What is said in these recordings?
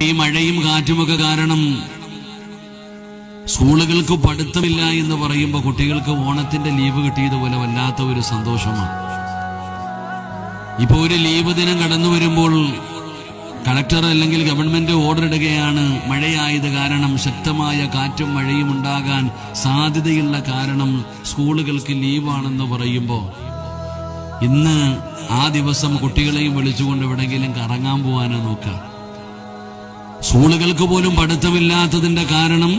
ഈ മഴയും കാറ്റുമൊക്കെ കാരണം സ്കൂളുകൾക്ക് പഠിത്തമില്ല എന്ന് പറയുമ്പോൾ കുട്ടികൾക്ക് ഓണത്തിന്റെ ലീവ് കിട്ടിയതുപോലെ വല്ലാത്ത ഒരു സന്തോഷമാണ്. ഇപ്പൊ ഒരു ലീവ് ദിനം കടന്നു വരുമ്പോൾ കളക്ടർ അല്ലെങ്കിൽ ഗവൺമെന്റ് ഓർഡർ ഇടുകയാണ്, മഴയായത് കാരണം ശക്തമായ കാറ്റും മഴയും ഉണ്ടാകാൻ സാധ്യതയുള്ള കാരണം സ്കൂളുകൾക്ക് ലീവാണെന്ന് പറയുമ്പോൾ ഇന്ന് ആ ദിവസം കുട്ടികളെയും വിളിച്ചുകൊണ്ട് എവിടെയെങ്കിലും കറങ്ങാൻ പോകാനോ നോക്കാം. സ്കൂളുകൾക്ക് പോലും പഠിത്തമില്ലാത്തതിന്റെ കാരണം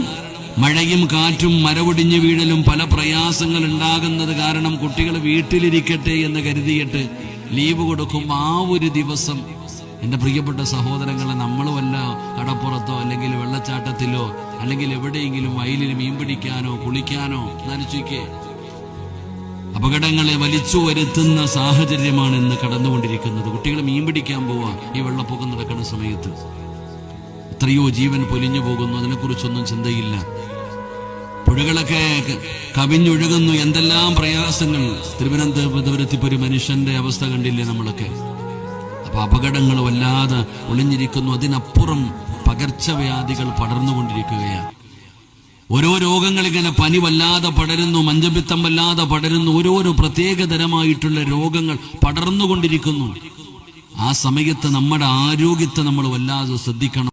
മഴയും കാറ്റും മരവൊടിഞ്ഞു വീഴലും പല പ്രയാസങ്ങൾ ഉണ്ടാകുന്നത് കാരണം കുട്ടികൾ വീട്ടിലിരിക്കട്ടെ എന്ന് കരുതിയിട്ട് ലീവ് കൊടുക്കുമ്പോൾ ആ ഒരു ദിവസം എന്റെ പ്രിയപ്പെട്ട സഹോദരങ്ങളെ, നമ്മൾ വല്ല കടപ്പുറത്തോ അല്ലെങ്കിൽ വെള്ളച്ചാട്ടത്തിലോ അല്ലെങ്കിൽ എവിടെയെങ്കിലും വയലിൽ മീൻ പിടിക്കാനോ കുളിക്കാനോ നനച്ചുക്കേ അപകടങ്ങളെ വലിച്ചു വരുത്തുന്ന സാഹചര്യമാണ് ഇന്ന് കടന്നുകൊണ്ടിരിക്കുന്നത്. കുട്ടികൾ മീൻ പിടിക്കാൻ പോവാ ഈ വെള്ളപ്പൊക്കം നടക്കുന്ന സമയത്ത്. എത്രയോ ജീവൻ പൊലിഞ്ഞു പോകുന്നു, അതിനെക്കുറിച്ചൊന്നും ചിന്തയില്ല. പുഴകളൊക്കെ കവിഞ്ഞൊഴുകുന്നു, എന്തെല്ലാം പ്രയാസങ്ങൾ. തിരുവനന്തപുരത്തിപ്പോ ഒരു മനുഷ്യന്റെ അവസ്ഥ കണ്ടില്ലേ നമ്മളൊക്കെ. അപ്പൊ അപകടങ്ങൾ വല്ലാതെ ഒളിഞ്ഞിരിക്കുന്നു. അതിനപ്പുറം പകർച്ചവ്യാധികൾ പടർന്നുകൊണ്ടിരിക്കുകയാണ്. ഓരോ രോഗങ്ങൾ ഇങ്ങനെ, പനി വല്ലാതെ പടരുന്നു, മഞ്ചപിത്തം വല്ലാതെ പടരുന്നു, ഓരോരോ പ്രത്യേകതരമായിട്ടുള്ള രോഗങ്ങൾ പടർന്നുകൊണ്ടിരിക്കുന്നു. ആ സമയത്ത് നമ്മുടെ ആരോഗ്യത്തെ നമ്മൾ വല്ലാതെ ശ്രദ്ധിക്കണം.